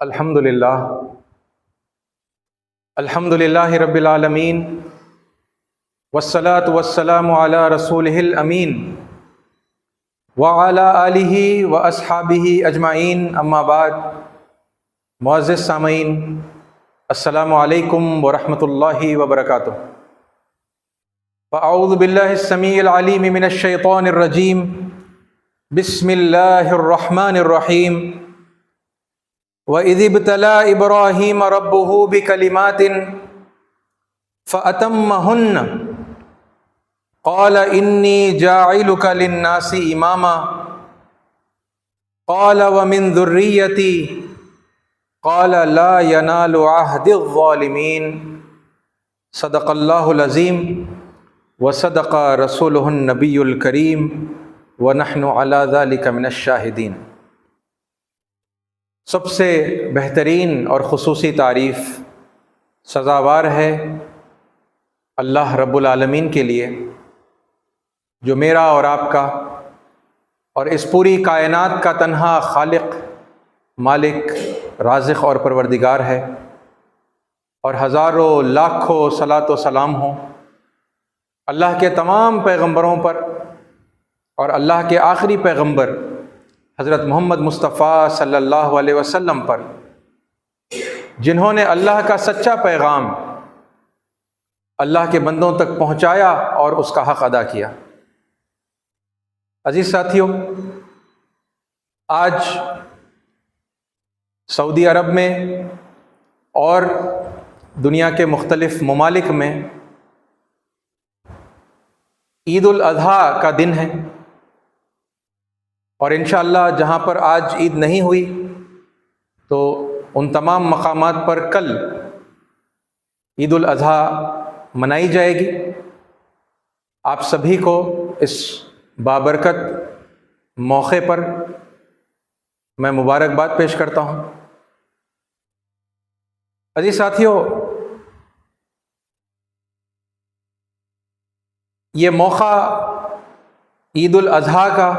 الحمد للہ رب العالمین والصلاة والسلام علی رسولہ الامین وعلی آلہ واصحابہ اجمعین، اما بعد۔ معزز سامعین، السلام علیکم ورحمۃ اللہ وبرکاتہ۔ فاعوذ باللہ السمیع العلیم من الشیطان الرجیم، بسم اللہ الرحمن الرحیم۔ وَإِذِ ابْتَلَىٰ إِبْرَاهِيمَ رَبُّهُ بِكَلِمَاتٍ فَأَتَمَّهُنَّ قَالَ إِنِّي جَاعِلُكَ لِلنَّاسِ إِمَامًا قَالَ وَمِن ذُرِّيَّتِي قَالَ لَا يَنَالُ عَهْدِ الظَّالِمِينَ۔ صدق اللہ العظیم وصدق رسولہ النبی الکریم ونحن علی ذلک من الشاہدین۔ سب سے بہترین اور خصوصی تعریف سزاوار ہے اللہ رب العالمین کے لیے، جو میرا اور آپ کا اور اس پوری کائنات کا تنہا خالق، مالک، رازق اور پروردگار ہے، اور ہزاروں لاکھوں صلاۃ و سلام ہوں اللہ کے تمام پیغمبروں پر اور اللہ کے آخری پیغمبر حضرت محمد مصطفیٰ صلی اللہ علیہ وسلم پر، جنہوں نے اللہ کا سچا پیغام اللہ کے بندوں تک پہنچایا اور اس کا حق ادا کیا۔ عزیز ساتھیوں، آج سعودی عرب میں اور دنیا کے مختلف ممالک میں عید الاضحیٰ کا دن ہے، اور انشاءاللہ جہاں پر آج عید نہیں ہوئی تو ان تمام مقامات پر کل عید الاضحیٰ منائی جائے گی۔ آپ سبھی کو اس بابرکت موقع پر میں مبارکباد پیش کرتا ہوں۔ عزیز ساتھیوں، یہ موقع عید الاضحیٰ کا،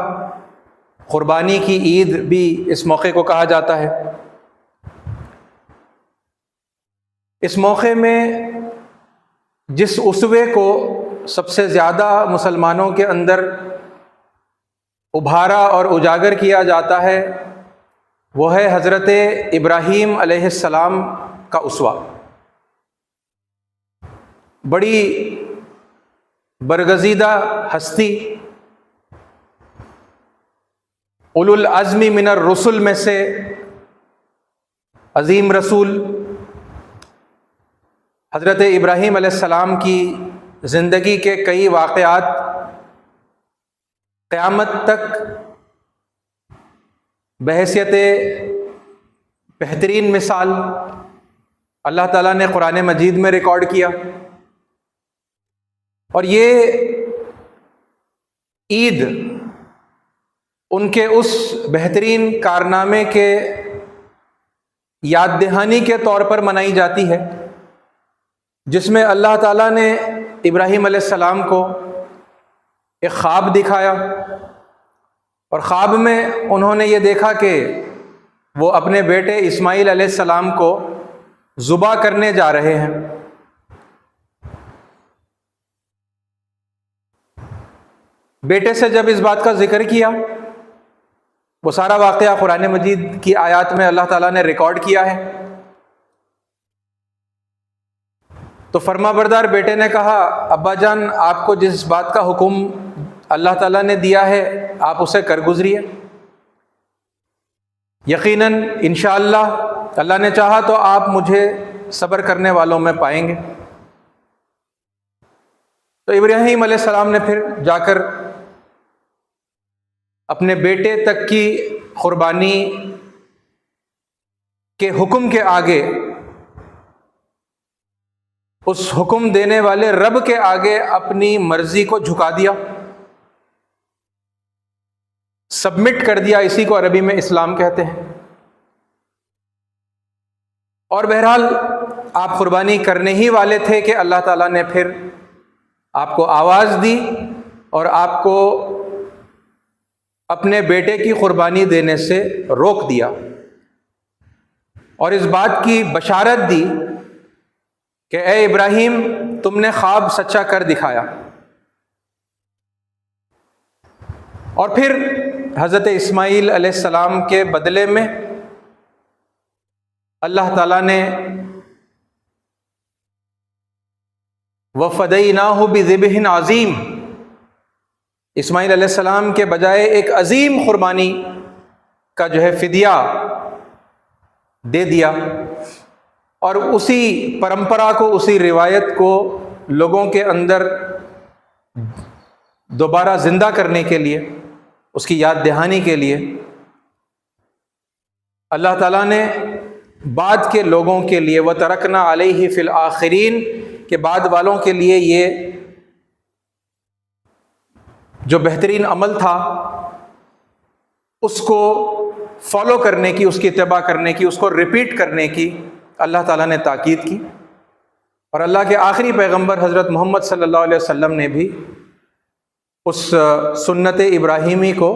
قربانی کی عید بھی اس موقع کو کہا جاتا ہے۔ اس موقع میں جس اسوے کو سب سے زیادہ مسلمانوں کے اندر ابھارا اور اجاگر کیا جاتا ہے وہ ہے حضرت ابراہیم علیہ السلام کا اسوہ۔ بڑی برگزیدہ ہستی، اولو العزم من الرسل میں سے عظیم رسول حضرت ابراہیم علیہ السلام کی زندگی کے کئی واقعات قیامت تک بحیثیت بہترین مثال اللہ تعالیٰ نے قرآن مجید میں ریکارڈ کیا، اور یہ عید ان کے اس بہترین کارنامے کے یاد دہانی کے طور پر منائی جاتی ہے جس میں اللہ تعالیٰ نے ابراہیم علیہ السلام کو ایک خواب دکھایا، اور خواب میں انہوں نے یہ دیکھا کہ وہ اپنے بیٹے اسماعیل علیہ السلام کو ذبح کرنے جا رہے ہیں۔ بیٹے سے جب اس بات کا ذکر کیا، وہ سارا واقعہ قرآن مجید کی آیات میں اللہ تعالیٰ نے ریکارڈ کیا ہے، تو فرما بردار بیٹے نے کہا، ابا جان، آپ کو جس بات کا حکم اللہ تعالیٰ نے دیا ہے آپ اسے کر گزریے، یقیناً انشاءاللہ اللہ نے چاہا تو آپ مجھے صبر کرنے والوں میں پائیں گے۔ تو ابراہیم علیہ السلام نے پھر جا کر اپنے بیٹے تک کی قربانی کے حکم کے آگے، اس حکم دینے والے رب کے آگے اپنی مرضی کو جھکا دیا، سبمٹ کر دیا۔ اسی کو عربی میں اسلام کہتے ہیں۔ اور بہرحال آپ قربانی کرنے ہی والے تھے کہ اللہ تعالیٰ نے پھر آپ کو آواز دی اور آپ کو اپنے بیٹے کی قربانی دینے سے روک دیا، اور اس بات کی بشارت دی کہ اے ابراہیم تم نے خواب سچا کر دکھایا. اور پھر حضرت اسماعیل علیہ السلام کے بدلے میں اللہ تعالیٰ نے وَفَدَيْنَاهُ بِذِبْحٍ عَظِيمٍ، اسماعیل علیہ السلام کے بجائے ایک عظیم قربانی کا جو ہے فدیہ دے دیا، اور اسی پرمپرا کو، اسی روایت کو لوگوں کے اندر دوبارہ زندہ کرنے کے لیے، اس کی یاد دہانی کے لیے اللہ تعالیٰ نے بعد کے لوگوں کے لیے وَتَرَكْنَا عَلَيْهِ فِي الْآخِرِينَ کہ بعد والوں کے لیے یہ جو بہترین عمل تھا اس کو فالو کرنے کی، اس کی اتباع کرنے کی، اس کو ریپیٹ کرنے کی اللہ تعالیٰ نے تاکید کی. اور اللہ کے آخری پیغمبر حضرت محمد صلی اللہ علیہ وسلم نے بھی اس سنت ابراہیمی کو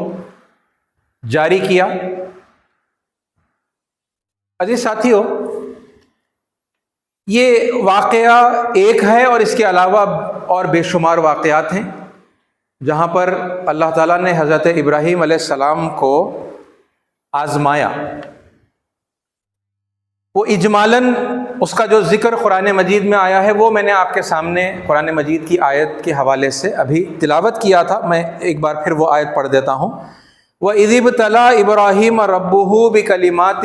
جاری کیا. عزیز ساتھیو، یہ واقعہ ایک ہے اور اس کے علاوہ اور بے شمار واقعات ہیں جہاں پر اللہ تعالیٰ نے حضرت ابراہیم علیہ السلام کو آزمایا. وہ اجمالاً اس کا جو ذکر قرآن مجید میں آیا ہے وہ میں نے آپ کے سامنے قرآن مجید کی آیت کے حوالے سے ابھی تلاوت کیا تھا. میں ایک بار پھر وہ آیت پڑھ دیتا ہوں. وَإِذِ ابْتَلَىٰ إِبْرَاهِيمَ رَبُّهُ بِكَلِمَاتٍ،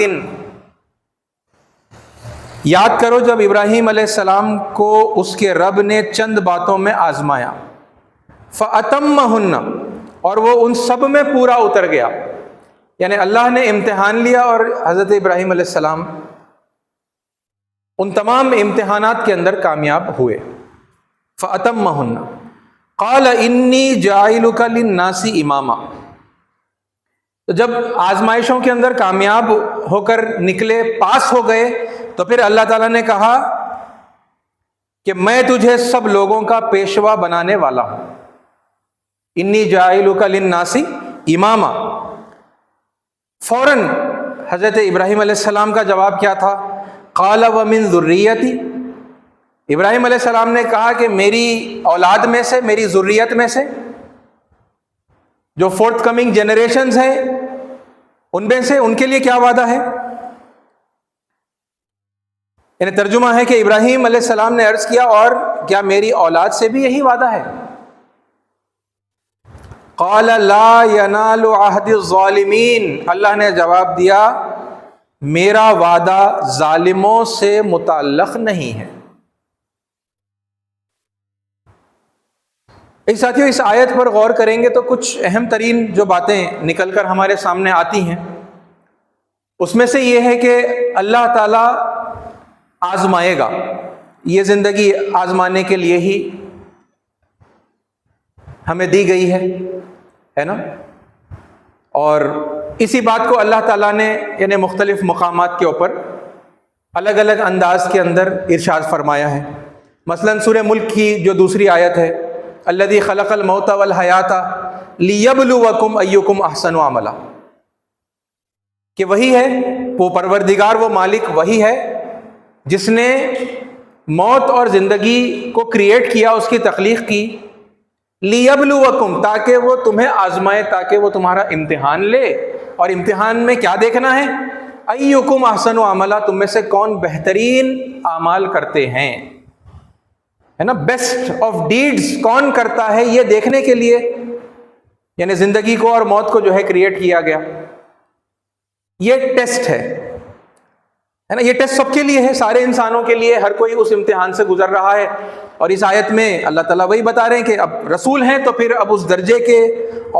یاد کرو جب ابراہیم علیہ السلام کو اس کے رب نے چند باتوں میں آزمایا. فَأَتَمَّهُنَّ، اور وہ ان سب میں پورا اتر گیا. یعنی اللہ نے امتحان لیا اور حضرت ابراہیم علیہ السلام ان تمام امتحانات کے اندر کامیاب ہوئے. فَأَتَمَّهُنَّ قَالَ إِنِّي جَاعِلُكَ لِلنَّاسِ إِمَامًا، تو جب آزمائشوں کے اندر کامیاب ہو کر نکلے، پاس ہو گئے، تو پھر اللہ تعالیٰ نے کہا کہ میں تجھے سب لوگوں کا پیشوا بنانے والا ہوں. انی جاعلک للناس اماما. فوراً حضرت ابراہیم علیہ السلام کا جواب کیا تھا؟ قال ومن ذریتی، ابراہیم علیہ السلام نے کہا کہ میری اولاد میں سے، میری ذریت میں سے، جو فورتھ کمنگ جنریشنز ہیں ان میں سے، ان کے لیے کیا وعدہ ہے؟ یعنی ترجمہ ہے کہ ابراہیم علیہ السلام نے عرض کیا اور کیا میری اولاد سے بھی یہی وعدہ ہے؟ قال لا ینال عہد الظالمین، اللہ نے جواب دیا میرا وعدہ ظالموں سے متعلق نہیں ہے. ساتھیو، اس آیت پر غور کریں گے تو کچھ اہم ترین جو باتیں نکل کر ہمارے سامنے آتی ہیں اس میں سے یہ ہے کہ اللہ تعالیٰ آزمائے گا. یہ زندگی آزمانے کے لیے ہی ہمیں دی گئی ہے نا. اور اسی بات کو اللہ تعالیٰ نے یعنی مختلف مقامات کے اوپر الگ الگ انداز کے اندر ارشاد فرمایا ہے. مثلا سورہ ملک کی جو دوسری آیت ہے، الذی خلق الموت والحیات لیبلوکم ایکم احسن عملا، کہ وہی ہے وہ پروردگار، وہ مالک وہی ہے جس نے موت اور زندگی کو کریٹ کیا، اس کی تخلیق کی، لیبلوکم، تاکہ وہ تمہیں آزمائے، تاکہ وہ تمہارا امتحان لے. اور امتحان میں کیا دیکھنا ہے؟ ایکم احسن عملا، تم میں سے کون بہترین اعمال کرتے ہیں، ہے نا. بیسٹ آف ڈیڈز کون کرتا ہے، یہ دیکھنے کے لیے یعنی زندگی کو اور موت کو جو ہے کریٹ کیا گیا. یہ ٹیسٹ ہے نا. یہ ٹیسٹ سب کے لیے ہے، سارے انسانوں کے لیے، ہر کوئی اس امتحان سے گزر رہا ہے. اور اس آیت میں اللہ تعالیٰ وہی بتا رہے ہیں کہ اب رسول ہیں تو پھر اب اس درجے کے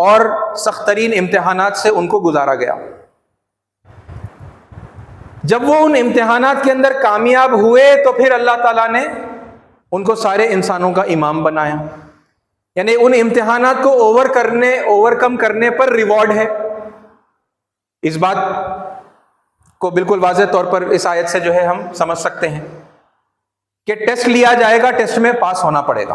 اور سخت ترین امتحانات سے ان کو گزارا گیا. جب وہ ان امتحانات کے اندر کامیاب ہوئے تو پھر اللہ تعالیٰ نے ان کو سارے انسانوں کا امام بنایا. یعنی ان امتحانات کو اوور کم کرنے پر ریوارڈ ہے. اس بات کو بالکل واضح طور پر اس آیت سے جو ہے ہم سمجھ سکتے ہیں کہ ٹیسٹ لیا جائے گا، ٹیسٹ میں پاس ہونا پڑے گا.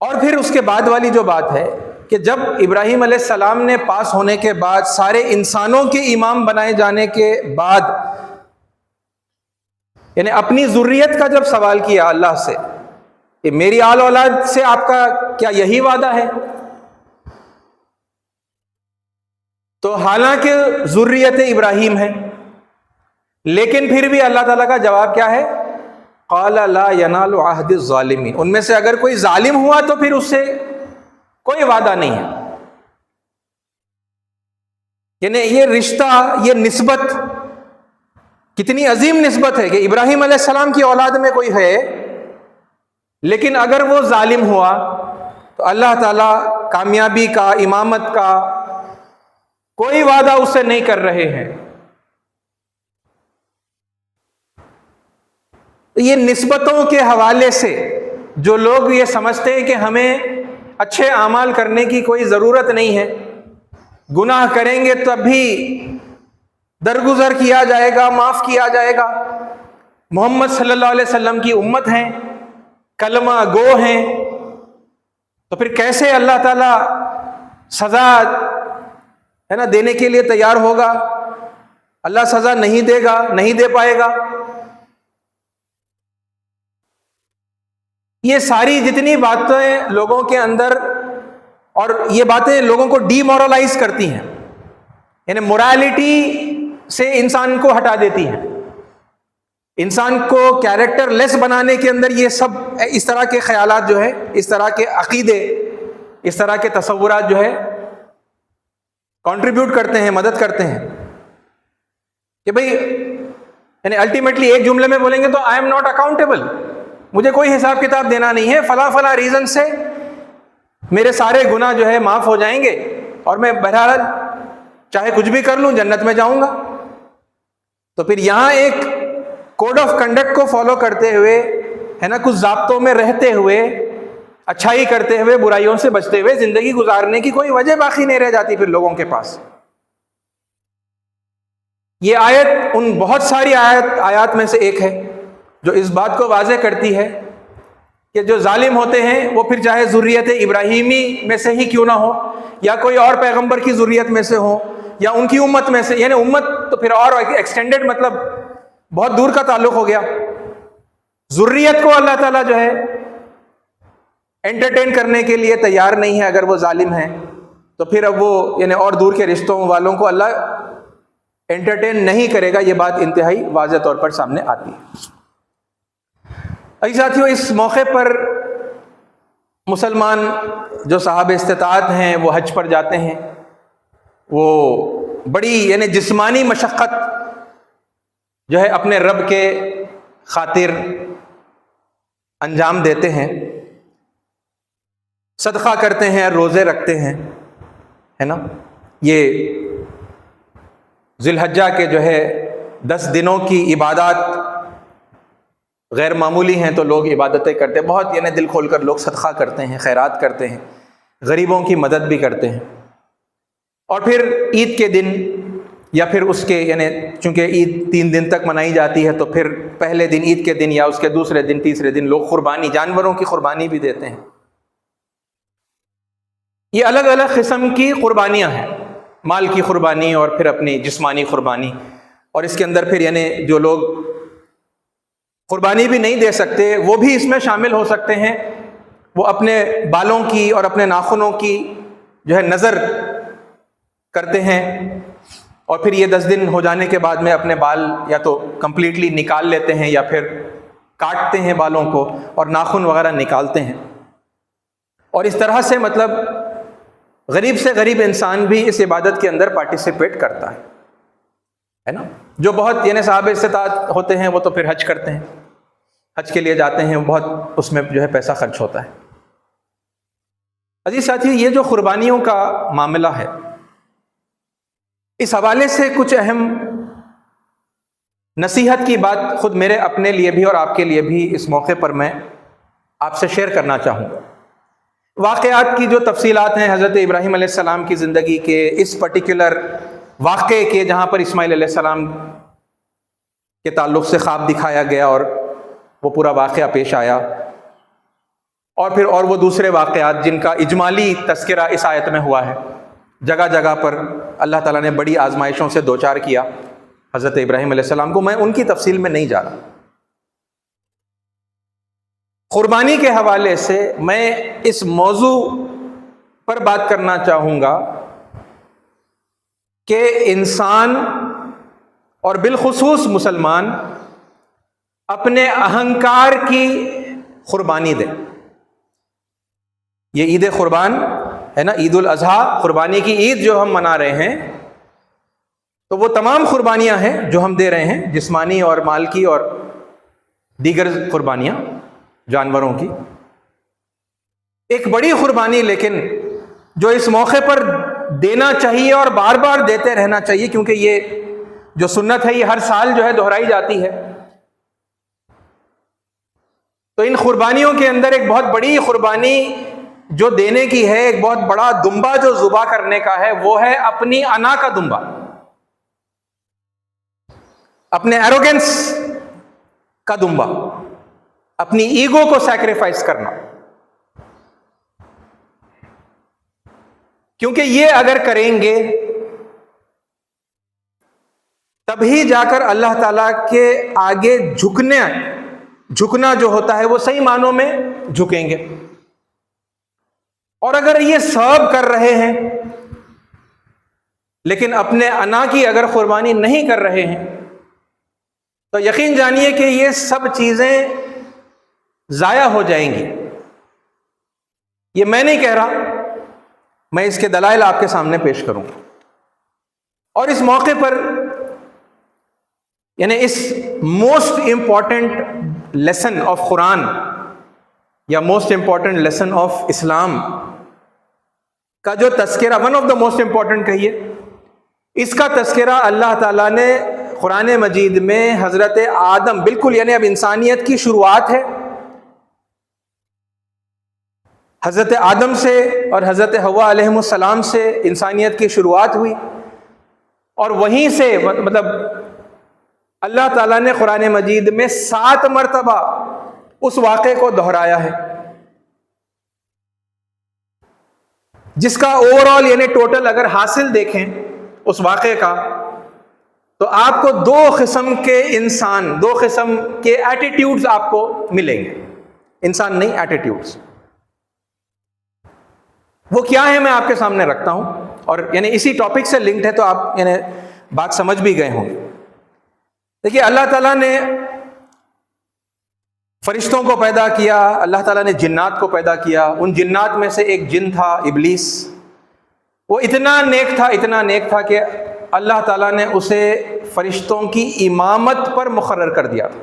اور پھر اس کے بعد والی جو بات ہے کہ جب ابراہیم علیہ السلام نے پاس ہونے کے بعد، سارے انسانوں کے امام بنائے جانے کے بعد، یعنی اپنی ذریت کا جب سوال کیا اللہ سے کہ میری آل اولاد سے آپ کا کیا یہی وعدہ ہے؟ تو حالانکہ ذریت ابراہیم ہے، لیکن پھر بھی اللہ تعالیٰ کا جواب کیا ہے؟ قال لا ینال عہد الظالمین، ان میں سے اگر کوئی ظالم ہوا تو پھر اس سے کوئی وعدہ نہیں ہے۔ یعنی یہ رشتہ، یہ نسبت کتنی عظیم نسبت ہے کہ ابراہیم علیہ السلام کی اولاد میں کوئی ہے، لیکن اگر وہ ظالم ہوا تو اللہ تعالیٰ کامیابی کا، امامت کا کوئی وعدہ اس سے نہیں کر رہے ہیں۔ یہ نسبتوں کے حوالے سے جو لوگ یہ سمجھتے ہیں کہ ہمیں اچھے اعمال کرنے کی کوئی ضرورت نہیں ہے، گناہ کریں گے تب بھی درگزر کیا جائے گا، معاف کیا جائے گا، محمد صلی اللہ علیہ وسلم کی امت ہیں، کلمہ گو ہیں، تو پھر کیسے اللہ تعالیٰ سزا ہے نا دینے کے لیے تیار ہوگا؟ اللہ سزا نہیں دے گا، نہیں دے پائے گا۔ یہ ساری جتنی باتیں لوگوں کے اندر، اور یہ باتیں لوگوں کو ڈی مورلائز کرتی ہیں، یعنی morality سے انسان کو ہٹا دیتی ہیں، انسان کو کیریکٹر لیس بنانے کے اندر یہ سب اس طرح کے خیالات جو ہے، اس طرح کے عقیدے، اس طرح کے تصورات جو ہے کنٹریبیوٹ کرتے ہیں، مدد کرتے ہیں کہ بھئی یعنی الٹیمیٹلی ایک جملے میں بولیں گے تو آئی ایم ناٹ اکاؤنٹیبل، مجھے کوئی حساب کتاب دینا نہیں ہے، فلاں فلاں ریزن سے میرے سارے گناہ جو ہے معاف ہو جائیں گے، اور میں بہرحال چاہے کچھ بھی کر لوں جنت میں جاؤں گا۔ تو پھر یہاں ایک کوڈ آف کنڈکٹ کو فالو کرتے ہوئے ہے نا، کچھ ضابطوں میں رہتے ہوئے، اچھائی کرتے ہوئے، برائیوں سے بچتے ہوئے زندگی گزارنے کی کوئی وجہ باقی نہیں رہ جاتی پھر لوگوں کے پاس۔ یہ آیت ان بہت ساری آیات میں سے ایک ہے جو اس بات کو واضح کرتی ہے کہ جو ظالم ہوتے ہیں وہ پھر چاہے ذریت ابراہیمی میں سے ہی کیوں نہ ہو، یا کوئی اور پیغمبر کی ذریت میں سے ہو، یا ان کی امت میں سے، یعنی امت تو پھر اور ایکسٹینڈڈ، مطلب بہت دور کا تعلق ہو گیا۔ ذریت کو اللہ تعالیٰ جو ہے انٹرٹین کرنے کے لیے تیار نہیں ہے اگر وہ ظالم ہیں، تو پھر اب وہ یعنی اور دور کے رشتوں والوں کو اللہ انٹرٹین نہیں کرے گا۔ یہ بات انتہائی واضح طور پر سامنے آتی ہے۔ ائی ساتھیوں، اس موقع پر مسلمان جو صاحب استطاعت ہیں وہ حج پر جاتے ہیں، وہ بڑی یعنی جسمانی مشقت جو ہے اپنے رب کے خاطر انجام دیتے ہیں، صدقہ کرتے ہیں، روزے رکھتے ہیں، ہے نا۔ یہ ذی الحجہ کے جو ہے 10 دنوں کی عبادات غیر معمولی ہیں، تو لوگ عبادتیں کرتے ہیں بہت، یعنی دل کھول کر لوگ صدقہ کرتے ہیں، خیرات کرتے ہیں، غریبوں کی مدد بھی کرتے ہیں۔ اور پھر عید کے دن یا پھر اس کے یعنی چونکہ عید 3 دن تک منائی جاتی ہے، تو پھر پہلے دن عید کے دن یا اس کے دوسرے دن، تیسرے دن لوگ قربانی، جانوروں کی قربانی بھی دیتے ہیں۔ یہ الگ الگ قسم کی قربانیاں ہیں، مال کی قربانی اور پھر اپنی جسمانی قربانی، اور اس کے اندر پھر یعنی جو لوگ قربانی بھی نہیں دے سکتے وہ بھی اس میں شامل ہو سکتے ہیں، وہ اپنے بالوں کی اور اپنے ناخنوں کی جو ہے نظر کرتے ہیں، اور پھر یہ 10 دن ہو جانے کے بعد میں اپنے بال یا تو کمپلیٹلی نکال لیتے ہیں یا پھر کاٹتے ہیں بالوں کو اور ناخن وغیرہ نکالتے ہیں۔ اور اس طرح سے مطلب غریب سے غریب انسان بھی اس عبادت کے اندر پارٹیسپیٹ کرتا ہے نا۔ جو بہت یعنی صاحب استطاعت ہوتے ہیں وہ تو پھر حج کرتے ہیں، حج کے لیے جاتے ہیں، بہت اس میں جو ہے پیسہ خرچ ہوتا ہے۔ عزیز ساتھی، یہ جو قربانیوں کا معاملہ ہے، اس حوالے سے کچھ اہم نصیحت کی بات خود میرے اپنے لیے بھی اور آپ کے لیے بھی اس موقع پر میں آپ سے شیئر کرنا چاہوں گا۔ واقعات کی جو تفصیلات ہیں حضرت ابراہیم علیہ السلام کی زندگی کے اس پرٹیکولر واقعے کے، جہاں پر اسماعیل علیہ السلام کے تعلق سے خواب دکھایا گیا اور وہ پورا واقعہ پیش آیا، اور وہ دوسرے واقعات جن کا اجمالی تذکرہ اس آیت میں ہوا ہے. جگہ جگہ پر اللہ تعالیٰ نے بڑی آزمائشوں سے دوچار کیا حضرت ابراہیم علیہ السلام کو. میں ان کی تفصیل میں نہیں جا رہا. قربانی کے حوالے سے میں اس موضوع پر بات کرنا چاہوں گا کہ انسان اور بالخصوص مسلمان اپنے اہنکار کی قربانی دے. یہ عید قربان ہے نا، عید الاضحیٰ، قربانی کی عید جو ہم منا رہے ہیں، تو وہ تمام قربانیاں ہیں جو ہم دے رہے ہیں، جسمانی اور مال کی اور دیگر قربانیاں جانوروں کی. ایک بڑی قربانی لیکن جو اس موقع پر دینا چاہیے اور بار بار دیتے رہنا چاہیے، کیونکہ یہ جو سنت ہے یہ ہر سال جو ہے دہرائی جاتی ہے. تو ان قربانیوں کے اندر ایک بہت بڑی قربانی جو دینے کی ہے، ایک بہت بڑا دمبا جو ذبح کرنے کا ہے، وہ ہے اپنی انا کا دمبا، اپنے ایروگنس کا دمبا، اپنی ایگو کو سیکریفائس کرنا. کیونکہ یہ اگر کریں گے تبھی جا کر اللہ تعالیٰ کے آگے جھکنا جو ہوتا ہے وہ صحیح معنوں میں جھکیں گے. اور اگر یہ سب کر رہے ہیں لیکن اپنے انا کی اگر قربانی نہیں کر رہے ہیں تو یقین جانیے کہ یہ سب چیزیں ضائع ہو جائیں گی. یہ میں نہیں کہہ رہا، میں اس کے دلائل آپ کے سامنے پیش کروں. اور اس موقع پر یعنی اس موسٹ امپورٹنٹ لیسن آف قرآن یا موسٹ امپورٹنٹ لیسن آف اسلام کا جو تذکرہ، one of the most important کہیے، اس کا تذکرہ اللہ تعالیٰ نے قرآن مجید میں حضرت آدم، بالکل یعنی اب انسانیت کی شروعات ہے، حضرت آدم سے اور حضرت حوا علیہ السلام سے انسانیت کی شروعات ہوئی، اور وہیں سے مطلب اللہ تعالیٰ نے قرآن مجید میں 7 مرتبہ اس واقعے کو دہرایا ہے، جس کا اوور آل یعنی ٹوٹل اگر حاصل دیکھیں اس واقعے کا تو آپ کو 2 قسم کے انسان، 2 قسم کے ایٹیٹیوڈز آپ کو ملیں گے. انسان نہیں، ایٹیٹیوڈز. وہ کیا ہے میں آپ کے سامنے رکھتا ہوں، اور یعنی اسی ٹاپک سے لنکڈ ہے تو آپ یعنی بات سمجھ بھی گئے ہوں. دیکھیے، اللہ تعالیٰ نے فرشتوں کو پیدا کیا، اللہ تعالیٰ نے جنات کو پیدا کیا. ان جنات میں سے ایک جن تھا ابلیس. وہ اتنا نیک تھا کہ اللہ تعالیٰ نے اسے فرشتوں کی امامت پر مقرر کر دیا تھا.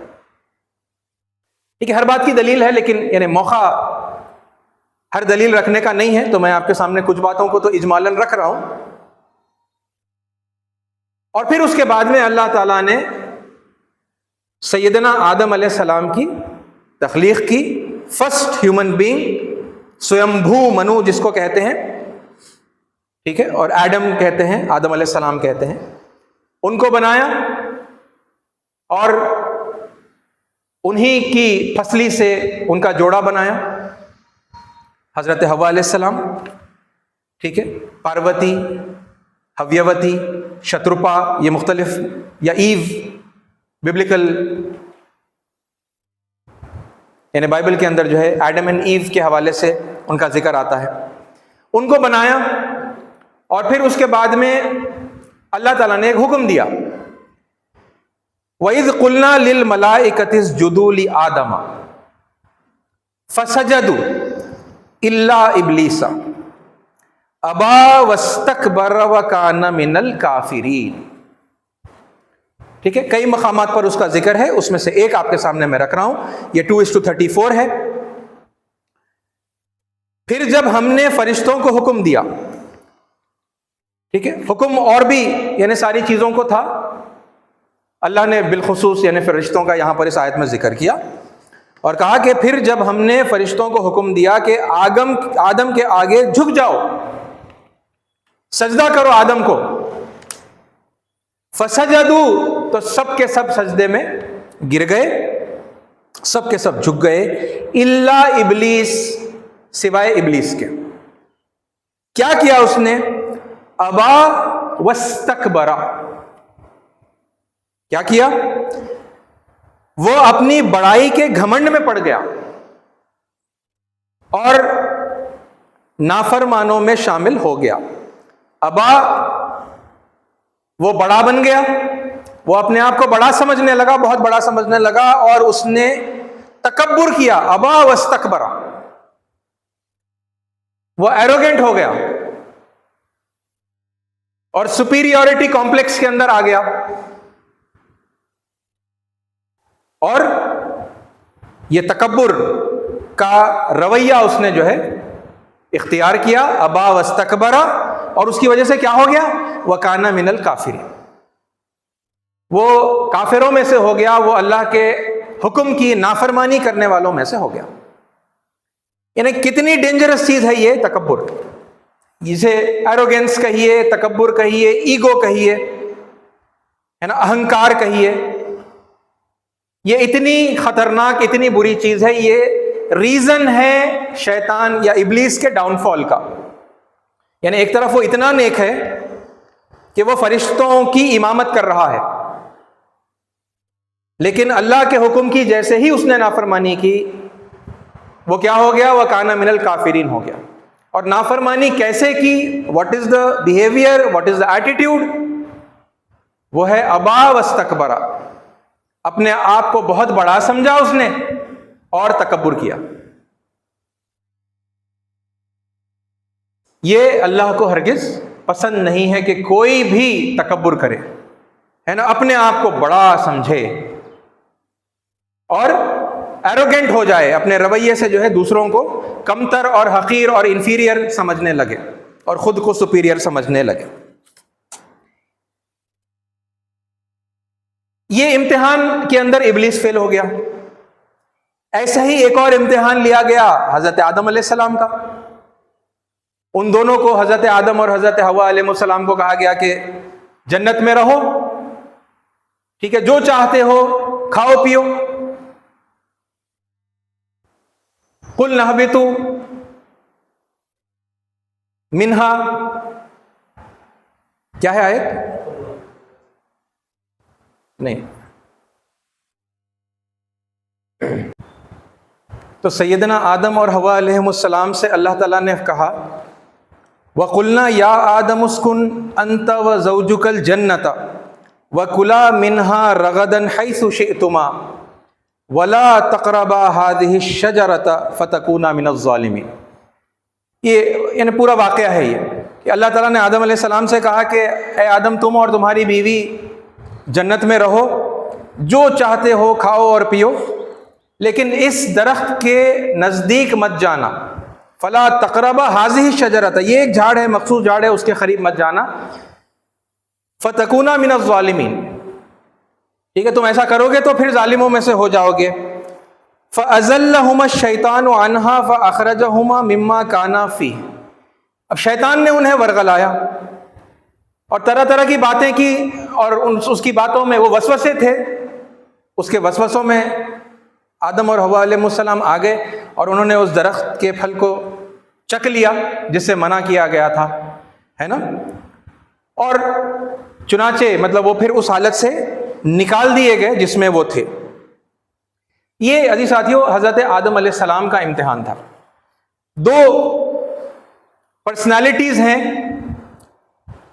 ٹھیک ہے، ہر بات کی دلیل ہے لیکن یعنی موقع ہر دلیل رکھنے کا نہیں ہے، تو میں آپ کے سامنے کچھ باتوں کو تو اجمالاً رکھ رہا ہوں. اور پھر اس کے بعد میں اللہ تعالیٰ نے سیدنا آدم علیہ السلام کی تخلیق کی. فرسٹ ہیومن بینگ، سویمبھو منو جس کو کہتے ہیں، ٹھیک ہے، اور ایڈم کہتے ہیں، آدم علیہ السلام کہتے ہیں، ان کو بنایا اور انہی کی پھسلی سے ان کا جوڑا بنایا، حضرت حوا علیہ السلام، ٹھیک ہے، پاروتی، حویوتی، شتروپا، یہ مختلف، یا ایو، ببلیکل یعنی بائبل کے اندر جو ہے ایڈم اینڈ ایو کے حوالے سے ان کا ذکر آتا ہے. ان کو بنایا اور پھر اس کے بعد میں اللہ تعالیٰ نے ایک حکم دیا، وَإِذْ قُلْنَا لِلْمَلَائِكَةِ اسْجُدُوا لِآدَمَ فَسَجَدُوا إِلَّا إِبْلِيسَ أَبَىٰ وَاسْتَكْبَرَ وَكَانَ مِنَ الْكَافِرِينَ. ٹھیک ہے، کئی مقامات پر اس کا ذکر ہے، اس میں سے ایک آپ کے سامنے میں رکھ رہا ہوں، یہ 2:34 ہے. پھر جب ہم نے فرشتوں کو حکم دیا، ٹھیک ہے، حکم اور بھی یعنی ساری چیزوں کو تھا، اللہ نے بالخصوص یعنی فرشتوں کا یہاں پر اس آیت میں ذکر کیا اور کہا کہ پھر جب ہم نے فرشتوں کو حکم دیا کہ آدم کے آگے جھک جاؤ، سجدہ کرو آدم کو، فسجدوا، تو سب کے سب سجدے میں گر گئے، سب کے سب جھک گئے، الا ابلیس، سوائے ابلیس کے۔ کیا کیا اس نے؟ ابا واستکبر۔ کیا کیا؟ وہ اپنی بڑائی کے گھمنڈ میں پڑ گیا اور نافرمانوں میں شامل ہو گیا۔ ابا، وہ بڑا بن گیا، وہ اپنے آپ کو بڑا سمجھنے لگا، بہت بڑا سمجھنے لگا، اور اس نے تکبر کیا۔ ابا واستکبر، وہ ایروگینٹ ہو گیا اور سپیریورٹی کمپلیکس کے اندر آ گیا، اور یہ تکبر کا رویہ اس نے جو ہے اختیار کیا، ابا واستکبر، اور اس کی وجہ سے کیا ہو گیا؟ وَكَانَ مِنَ الْكَافِرِينَ، وہ کافروں میں سے ہو گیا، وہ اللہ کے حکم کی نافرمانی کرنے والوں میں سے ہو گیا۔ یعنی کتنی ڈینجرس چیز ہے یہ تکبر، جسے ایروگینس کہیے، تکبر کہیے، ایگو کہیے، ہے نا، اہنکار کہیے، یہ اتنی خطرناک، اتنی بری چیز ہے۔ یہ ریزن ہے شیطان یا ابلیس کے ڈاؤن فال کا۔ یعنی ایک طرف وہ اتنا نیک ہے کہ وہ فرشتوں کی امامت کر رہا ہے، لیکن اللہ کے حکم کی جیسے ہی اس نے نافرمانی کی، وہ کیا ہو گیا؟ وَكَانَ مِنَ الْكَافِرِينَ ہو گیا۔ اور نافرمانی کیسے کی؟ What is the behaviour, what is the attitude? وہ ہے ابا واستکبر، اپنے آپ کو بہت بڑا سمجھا اس نے اور تکبر کیا۔ یہ اللہ کو ہرگز پسند نہیں ہے کہ کوئی بھی تکبر کرے، ہے نا، اپنے آپ کو بڑا سمجھے اور ایروگینٹ ہو جائے، اپنے رویے سے جو ہے دوسروں کو کمتر اور حقیر اور انفیریئر سمجھنے لگے اور خود کو سپیریئر سمجھنے لگے۔ یہ امتحان کے اندر ابلیس فیل ہو گیا۔ ایسا ہی ایک اور امتحان لیا گیا حضرت آدم علیہ السلام کا۔ ان دونوں کو، حضرت آدم اور حضرت حوا علیہ السلام کو کہا گیا کہ جنت میں رہو، ٹھیک ہے، جو چاہتے ہو کھاؤ پیو۔ قُلْنَا اهْبِطُوا مِنْهَا، کیا ہے آیت؟ نہیں، تو سیدنا آدم اور حوا علیہ السلام سے اللہ تعالیٰ نے کہا وَقُلْنَا يَا آدَمُ اسْكُنْ أَنْتَ وَزَوْجُكَ الْجَنَّةَ وَكُلَا مِنْهَا رَغَدًا حَيْثُ شِئْتُمَا وَلَا تَقْرَبَا هَذِهِ الشَّجَرَةَ فَتَكُونَا مِنَ الظَّالِمِينَ۔ یہ یعنی پورا واقعہ ہے یہ کہ اللہ تعالیٰ نے آدم علیہ السلام سے کہا کہ اے آدم، تم اور تمہاری بیوی جنت میں رہو، جو چاہتے ہو کھاؤ اور پیو، لیکن اس درخت کے نزدیک مت جانا۔ فلا تقربا هذه الشجرة، یہ ایک جھاڑ ہے، مخصوص جھاڑ ہے، اس کے قریب مت جانا۔ فتکونا من الظالمین، ٹھیک ہے، تم ایسا کرو گے تو پھر ظالموں میں سے ہو جاؤ گے۔ فأزلهما الشیطان عنها فأخرجهما مما كانا فيه، اب شیطان نے انہیں ورغلایا اور طرح طرح کی باتیں کی، اور اس کی باتوں میں وہ وسوسے تھے، اس کے وسوسوں میں آدم اور حوا علیہ السلام آ گئے اور انہوں نے اس درخت کے پھل کو چک لیا جس سے منع کیا گیا تھا، ہے نا، اور چنانچہ مطلب وہ پھر اس حالت سے نکال دیے گئے جس میں وہ تھے۔ یہ عزیز ساتھیوں حضرت آدم علیہ السلام کا امتحان تھا۔ دو پرسنالٹیز ہیں،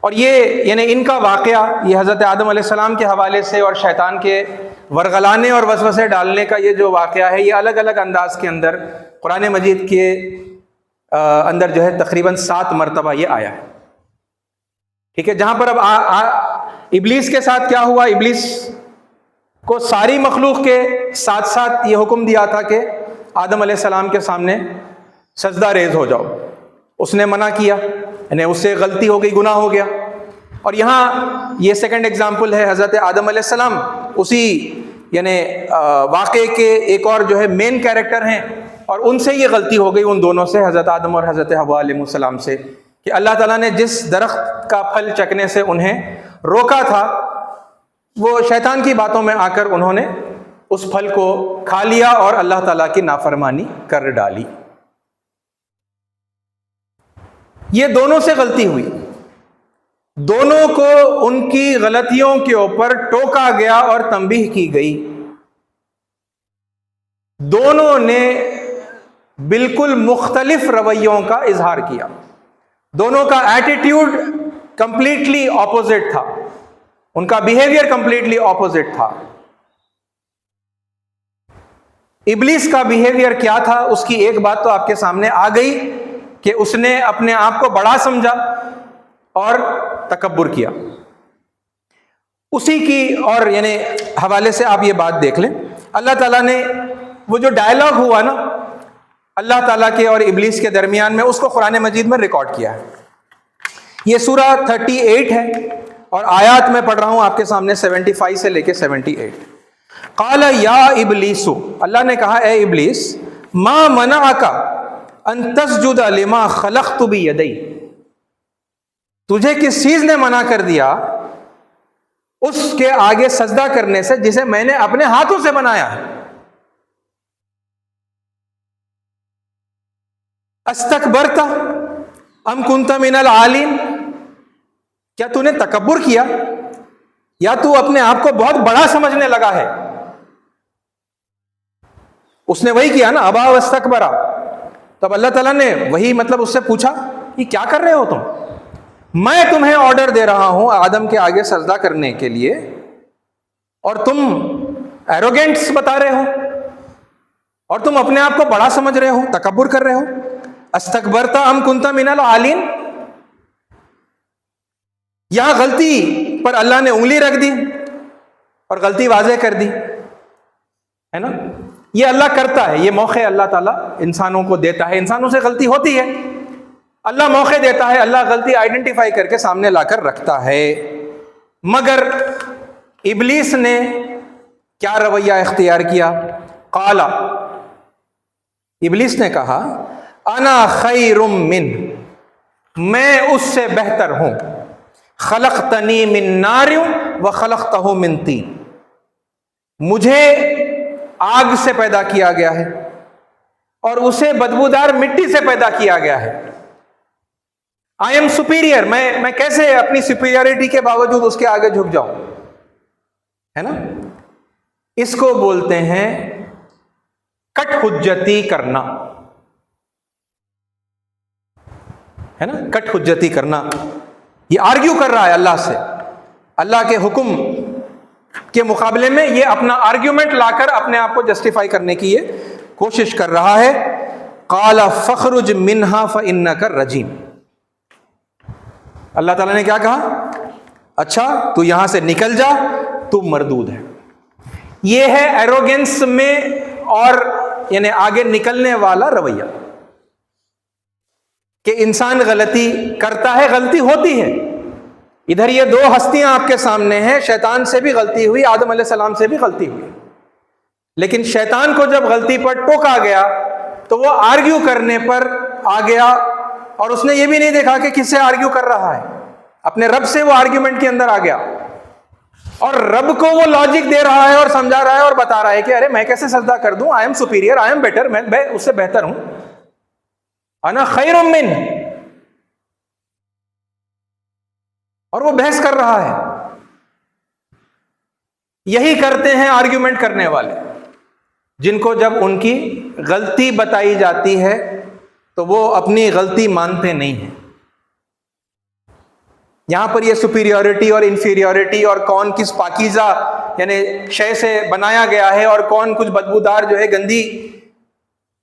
اور یہ یعنی ان کا واقعہ، یہ حضرت آدم علیہ السلام کے حوالے سے اور شیطان کے ورغلانے اور وسوسے ڈالنے کا یہ جو واقعہ ہے، یہ الگ الگ انداز کے اندر قرآن مجید کے اندر جو ہے تقریباً 7 مرتبہ یہ آیا ہے، ٹھیک ہے۔ جہاں پر اب ابلیس کے ساتھ کیا ہوا، ابلیس کو ساری مخلوق کے ساتھ ساتھ یہ حکم دیا تھا کہ آدم علیہ السلام کے سامنے سجدہ ریز ہو جاؤ، اس نے منع کیا، یعنی اس سے غلطی ہو گئی، گناہ ہو گیا۔ اور یہاں یہ سیکنڈ ایگزامپل ہے حضرت آدم علیہ السلام، اسی یعنی واقعے کے ایک اور جو ہے مین کیریکٹر ہیں، اور ان سے یہ غلطی ہو گئی، ان دونوں سے، حضرت آدم اور حضرت حوا علیہ السلام سے، کہ اللہ تعالیٰ نے جس درخت کا پھل چکنے سے انہیں روکا تھا، وہ شیطان کی باتوں میں آ کر انہوں نے اس پھل کو کھا لیا اور اللہ تعالیٰ کی نافرمانی کر ڈالی۔ یہ دونوں سے غلطی ہوئی، دونوں کو ان کی غلطیوں کے اوپر ٹوکا گیا اور تنبیہ کی گئی، دونوں نے بالکل مختلف رویوں کا اظہار کیا، دونوں کا ایٹیٹیوڈ کمپلیٹلی اپوزٹ تھا، ان کا بیہیویئر کمپلیٹلی اپوزٹ تھا۔ ابلیس کا بیہیویئر کیا تھا، اس کی ایک بات تو آپ کے سامنے آ گئی کہ اس نے اپنے آپ کو بڑا سمجھا اور تکبر کیا۔ اسی کی اور یعنی حوالے سے آپ یہ بات دیکھ لیں، اللہ تعالیٰ نے وہ جو ڈائلاگ ہوا نا اللہ تعالیٰ کے اور ابلیس کے درمیان میں، اس کو قرآن مجید میں ریکارڈ کیا ہے۔ یہ سورہ 38 ہے اور آیات میں پڑھ رہا ہوں آپ کے سامنے 75 سے لے کے 78۔ قال یا ابلیس، اللہ نے کہا اے ابلیس، ما منعک ان تسجد لما خلقت بیدی، تجھے کس چیز نے منع کر دیا اس کے آگے سجدہ کرنے سے جسے میں نے اپنے ہاتھوں سے بنایا ہے؟ استکبرت ام کنت من العالین، کیا تو نے تکبر کیا یا تو اپنے آپ کو بہت بڑا سمجھنے لگا ہے؟ اس نے وہی کیا نا، ابا واستکبرا۔ تب اللہ تعالیٰ نے وہی مطلب اس سے پوچھا یہ کیا کر رہے ہو تم؟ میں تمہیں آرڈر دے رہا ہوں آدم کے آگے سجدہ کرنے کے لیے اور تم ایروگینٹس بتا رہے ہو اور تم اپنے آپ کو بڑا سمجھ رہے ہو، تکبر کر رہے ہو۔ استکبرت ام کنت من العالین، یہاں غلطی پر اللہ نے انگلی رکھ دی اور غلطی واضح کر دی، ہے نا؟ یہ اللہ کرتا ہے، یہ موقع اللہ تعالیٰ انسانوں کو دیتا ہے، انسانوں سے غلطی ہوتی ہے، اللہ موقع دیتا ہے، اللہ غلطی آئیڈینٹیفائی کر کے سامنے لا کر رکھتا ہے۔ مگر ابلیس نے کیا رویہ اختیار کیا؟ قال، ابلیس نے کہا انا خیر من، میں اس سے بہتر ہوں، خلقتنی من نار وخلقتہ من طین، مجھے آگ سے پیدا کیا گیا ہے اور اسے بدبودار مٹی سے پیدا کیا گیا ہے۔ آئی ایم سپیریئر، میں کیسے اپنی سپیریئرٹی کے باوجود اس کے آگے جھک جاؤں، ہے نا؟ اس کو بولتے ہیں کٹ حجتی کرنا، ہے نا؟ کٹ حجتی کرنا، یہ آرگیو کر رہا ہے اللہ سے، اللہ کے حکم کے مقابلے میں یہ اپنا آرگیومنٹ لا کر اپنے آپ کو جسٹیفائی کرنے کی یہ کوشش کر رہا ہے۔ قال فخرج منها فانك رجیم، اللہ تعالیٰ نے کیا کہا؟ اچھا تو یہاں سے نکل جا، تو مردود ہے۔ یہ ہے ایروگنس میں اور یعنی آگے نکلنے والا رویہ کہ انسان غلطی کرتا ہے، غلطی ہوتی ہے۔ ادھر یہ دو ہستیاں آپ کے سامنے ہیں، شیطان سے بھی غلطی ہوئی، آدم علیہ السلام سے بھی غلطی ہوئی، لیکن شیطان کو جب غلطی پر ٹوکا گیا تو وہ آرگیو کرنے پر آ گیا اور اس نے یہ بھی نہیں دیکھا کہ کس سے آرگیو کر رہا ہے، اپنے رب سے وہ آرگیومنٹ کے اندر آ گیا اور رب کو وہ لاجک دے رہا ہے اور سمجھا رہا ہے اور بتا رہا ہے کہ ارے میں کیسے سجدہ کر دوں، I am superior, I am better, میں اس سے بہتر ہوں، انا خیر من، اور وہ بحث کر رہا ہے۔ یہی کرتے ہیں آرگیومنٹ کرنے والے، جن کو جب ان کی غلطی بتائی جاتی ہے تو وہ اپنی غلطی مانتے نہیں ہیں۔ یہاں پر یہ سپیریورٹی اور انفیریورٹی اور کون کس پاکیزہ یعنی شے سے بنایا گیا ہے اور کون کچھ بدبودار جو ہے گندی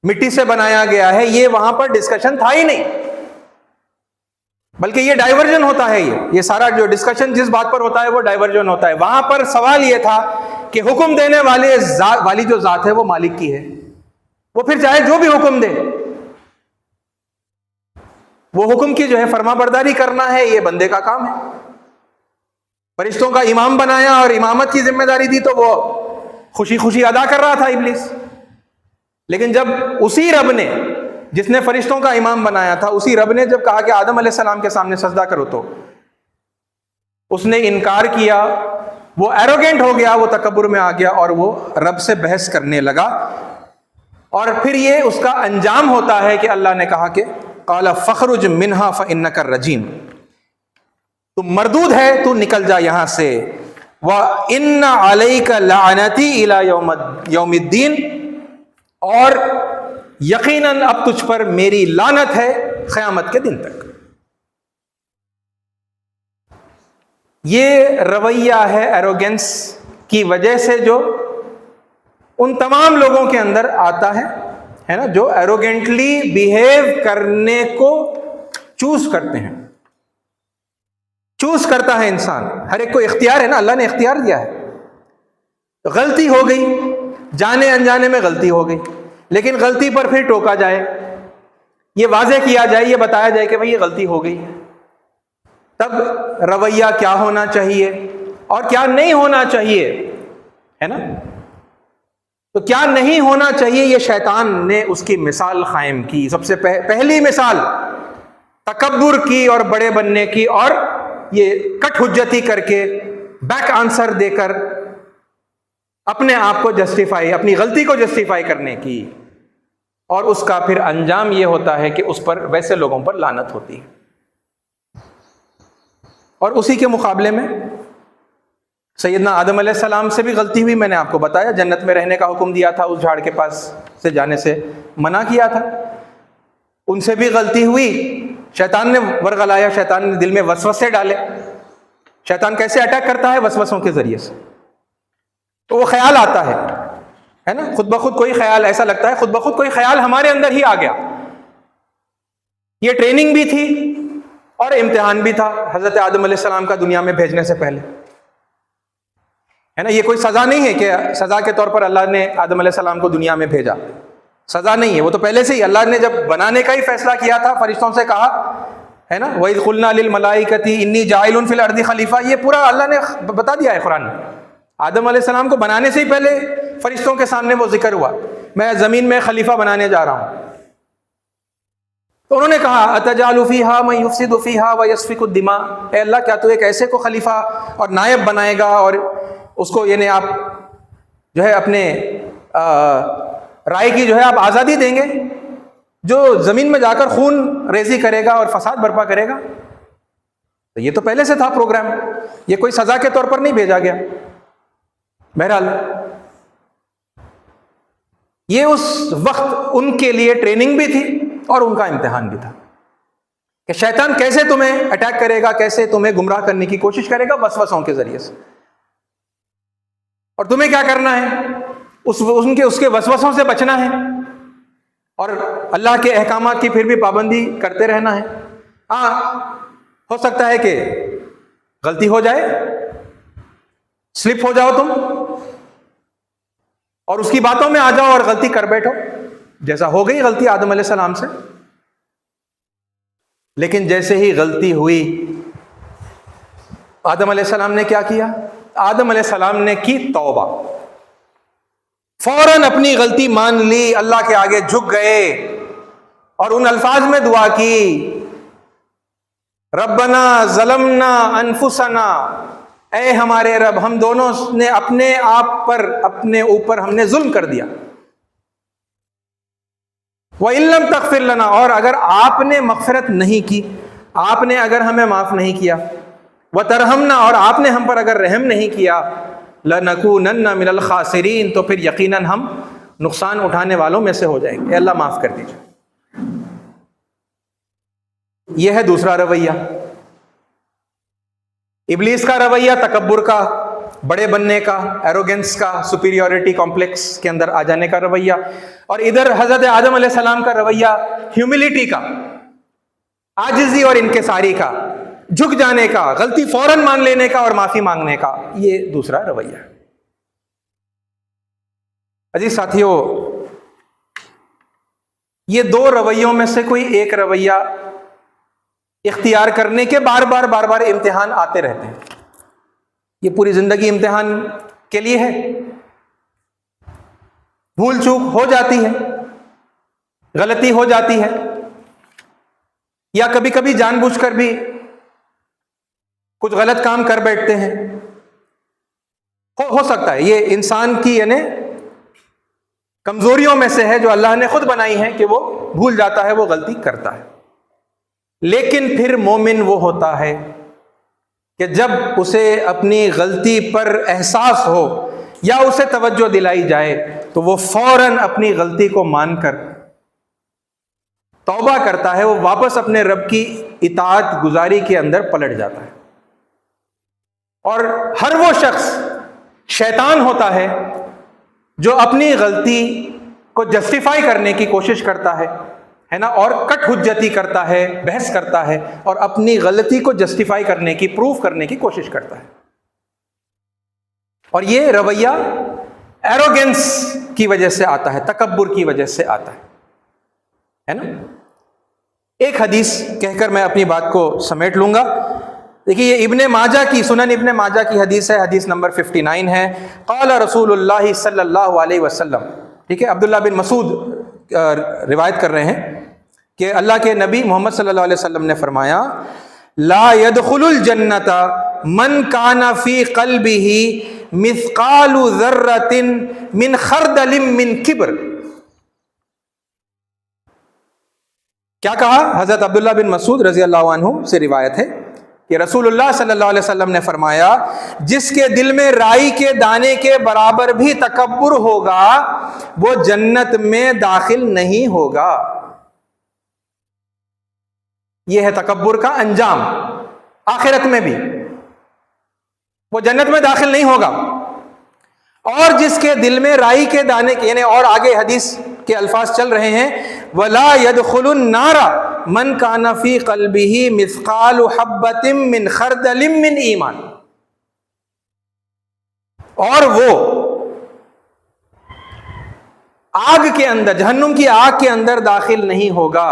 مٹی سے بنایا گیا ہے، یہ وہاں پر ڈسکشن تھا ہی نہیں، بلکہ یہ ڈائیورژن ہوتا ہے، یہ سارا جو ڈسکشن جس بات پر ہوتا ہے وہ ڈائیورژن ہوتا ہے۔ وہاں پر سوال یہ تھا کہ حکم دینے والی جو ذات ہے وہ مالک کی ہے، وہ پھر چاہے جو بھی حکم دے، وہ حکم کی جو ہے فرما برداری کرنا ہے، یہ بندے کا کام ہے۔ فرشتوں کا امام بنایا اور امامت کی ذمہ داری دی تو وہ خوشی خوشی ادا کر رہا تھا ابلیس، لیکن جب اسی رب نے جس نے فرشتوں کا امام بنایا تھا، اسی رب نے جب کہا کہ آدم علیہ السلام کے سامنے سجدہ کرو تو اس نے انکار کیا، وہ ایروگینٹ ہو گیا، وہ تکبر میں آ گیا اور وہ رب سے بحث کرنے لگا، اور پھر یہ اس کا انجام ہوتا ہے کہ اللہ نے کہا کہ قال فخرج منها فإنك الرجیم، تو مردود ہے، تو نکل جا یہاں سے، وَإِنَّ عَلَيْكَ لَعْنَتِي إِلَى يَوْمِ الدِّينِ، اور یقیناً اب تجھ پر میری لعنت ہے قیامت کے دن تک۔ یہ رویہ ہے ایروگینس کی وجہ سے جو ان تمام لوگوں کے اندر آتا ہے نا، جو ایروگینٹلی بیہیو کرنے کو چوز کرتے ہیں، چوز کرتا ہے انسان، ہر ایک کو اختیار ہے نا، اللہ نے اختیار دیا ہے۔ غلطی ہو گئی، جانے انجانے میں غلطی ہو گئی، لیکن غلطی پر پھر ٹوکا جائے، یہ واضح کیا جائے، یہ بتایا جائے کہ بھئی یہ غلطی ہو گئی، تب رویہ کیا ہونا چاہیے اور کیا نہیں ہونا چاہیے، ہے نا۔ تو کیا نہیں ہونا چاہیے، یہ شیطان نے اس کی مثال قائم کی، سب سے پہلی مثال تکبر کی اور بڑے بننے کی، اور یہ کٹ حجتی کر کے بیک آنسر دے کر اپنے آپ کو جسٹیفائی، اپنی غلطی کو جسٹیفائی کرنے کی، اور اس کا پھر انجام یہ ہوتا ہے کہ اس پر، ویسے لوگوں پر لعنت ہوتی ہے۔ اور اسی کے مقابلے میں سیدنا آدم علیہ السلام سے بھی غلطی ہوئی، میں نے آپ کو بتایا، جنت میں رہنے کا حکم دیا تھا، اس جھاڑ کے پاس سے جانے سے منع کیا تھا، ان سے بھی غلطی ہوئی، شیطان نے ورغلایا، شیطان نے دل میں وسوسے ڈالے۔ شیطان کیسے اٹیک کرتا ہے؟ وسوسوں کے ذریعے سے، تو وہ خیال آتا ہے نا، خود بخود کوئی خیال، ایسا لگتا ہے خود بخود کوئی خیال ہمارے اندر ہی آ گیا۔ یہ ٹریننگ بھی تھی اور امتحان بھی تھا حضرت آدم علیہ السلام کا دنیا میں بھیجنے سے پہلے، ہے نا۔ یہ کوئی سزا نہیں ہے کہ سزا کے طور پر اللہ نے آدم علیہ السلام کو دنیا میں بھیجا، سزا نہیں ہے، وہ تو پہلے سے ہی اللہ نے جب بنانے کا ہی فیصلہ کیا تھا، فرشتوں سے کہا، ہے نا، وَإِذْ قُلْنَا لِلْمَلَائِكَةِ إِنِّي جَاعِلٌ فِي الْأَرْضِ خَلِيفَةً، یہ پورا اللہ نے بتا دیا ہے قرآن میں۔ آدم علیہ السلام کو بنانے سے ہی پہلے فرشتوں کے سامنے وہ ذکر ہوا، میں زمین میں خلیفہ بنانے جا رہا ہوں۔ تو انہوں نے کہا أَتَجْعَلُ فِيهَا مَن يُفْسِدُ فِيهَا وَيَسْفِكُ الدِّمَاءَ، اے اللہ کیا تو ایک ایسے کو خلیفہ اور نائب بنائے گا، اور اس کو یعنی آپ جو ہے اپنے رائے کی جو ہے آپ آزادی دیں گے، جو زمین میں جا کر خون ریزی کرے گا اور فساد برپا کرے گا؟ تو یہ تو پہلے سے تھا پروگرام، یہ کوئی سزا کے طور پر نہیں بھیجا گیا۔ بہرحال یہ اس وقت ان کے لیے ٹریننگ بھی تھی اور ان کا امتحان بھی تھا کہ شیطان کیسے تمہیں اٹیک کرے گا، کیسے تمہیں گمراہ کرنے کی کوشش کرے گا وسوسوں کے ذریعے سے، اور تمہیں کیا کرنا ہے، اس کے وسوسوں سے بچنا ہے، اور اللہ کے احکامات کی پھر بھی پابندی کرتے رہنا ہے۔ ہاں، ہو سکتا ہے کہ غلطی ہو جائے، سلپ ہو جاؤ تم، اور اس کی باتوں میں آ جاؤ اور غلطی کر بیٹھو، جیسا ہو گئی غلطی آدم علیہ السلام سے۔ لیکن جیسے ہی غلطی ہوئی، آدم علیہ السلام نے کیا کیا؟ آدم علیہ السلام نے کی توبہ، فوراً اپنی غلطی مان لی، اللہ کے آگے جھک گئے اور ان الفاظ میں دعا کی، ربنا ظلمنا انفسنا، اے ہمارے رب، ہم دونوں نے اپنے آپ پر، اپنے اوپر ہم نے ظلم کر دیا، وَإِن لَّمْ تَغْفِرْ لَنَا، اور اگر آپ نے مغفرت نہیں کی، آپ نے اگر ہمیں معاف نہیں کیا، وَتَرْحَمْنَا، اور آپ نے ہم پر اگر رحم نہیں کیا، لَنَكُونَنَّ مِنَ الْخَاسِرِينَ، تو پھر یقیناً ہم نقصان اٹھانے والوں میں سے ہو جائیں گے، اے اللہ معاف کر دیجیے۔ یہ ہے دوسرا رویہ، ابلیس کا رویہ، تکبر کا، بڑے بننے کا، ایروگنس کا، سپیریورٹی کمپلیکس کے اندر آ جانے کا رویہ، اور ادھر حضرت آدم علیہ السلام کا رویہ ہیوملٹی کا، عاجزی اور انکساری کا، جھک جانے کا، غلطی فوراً مان لینے کا اور معافی مانگنے کا، یہ دوسرا رویہ ہے۔ عزیز ساتھیو، یہ دو رویوں میں سے کوئی ایک رویہ اختیار کرنے کے بار بار امتحان آتے رہتے ہیں، یہ پوری زندگی امتحان کے لیے ہے، بھول چوک ہو جاتی ہے، غلطی ہو جاتی ہے، یا کبھی کبھی جان بوجھ کر بھی کچھ غلط کام کر بیٹھتے ہیں، ہو سکتا ہے، یہ انسان کی یعنی کمزوریوں میں سے ہے جو اللہ نے خود بنائی ہے کہ وہ بھول جاتا ہے، وہ غلطی کرتا ہے۔ لیکن پھر مومن وہ ہوتا ہے کہ جب اسے اپنی غلطی پر احساس ہو یا اسے توجہ دلائی جائے تو وہ فوراً اپنی غلطی کو مان کر توبہ کرتا ہے، وہ واپس اپنے رب کی اطاعت گزاری کے اندر پلٹ جاتا ہے۔ اور ہر وہ شخص شیطان ہوتا ہے جو اپنی غلطی کو جسٹیفائی کرنے کی کوشش کرتا ہے نا، اور کٹ حجتی کرتا ہے، بحث کرتا ہے اور اپنی غلطی کو جسٹیفائی کرنے کی، پروف کرنے کی کوشش کرتا ہے۔ اور یہ رویہ ایروگنس کی وجہ سے آتا ہے، تکبر کی وجہ سے آتا ہے نا۔ ایک حدیث کہہ کر میں اپنی بات کو سمیٹ لوں گا۔ دیکھیے یہ ابن ماجہ کی، سنن ابن ماجہ کی حدیث ہے، حدیث نمبر 59 ہے۔ قال رسول اللہ صلی اللہ علیہ وسلم، ٹھیک ہے، عبداللہ بن مسعود روایت کر رہے ہیں کہ اللہ کے نبی محمد صلی اللہ علیہ وسلم نے فرمایا، لا يدخل الجنت من کان فی قلبہ مثقال ذرۃ من خردل من کبر۔ کیا کہا؟ حضرت عبداللہ بن مسعود رضی اللہ عنہ سے روایت ہے کہ رسول اللہ صلی اللہ علیہ وسلم نے فرمایا، جس کے دل میں رائی کے دانے کے برابر بھی تکبر ہوگا وہ جنت میں داخل نہیں ہوگا۔ یہ ہے تکبر کا انجام، آخرت میں بھی وہ جنت میں داخل نہیں ہوگا۔ اور جس کے دل میں رائی کے دانے کے، یعنی اور آگے حدیث کے الفاظ چل رہے ہیں، وَلَا يَدْخُلُ النَّارَ مَنْ كَانَ فِي قَلْبِهِ مِثْقَالُ حَبَّةٍ مِّنْ خَرْدَلٍ مِّنْ ایمان، اور وہ آگ کے اندر، جہنم کی آگ کے اندر داخل نہیں ہوگا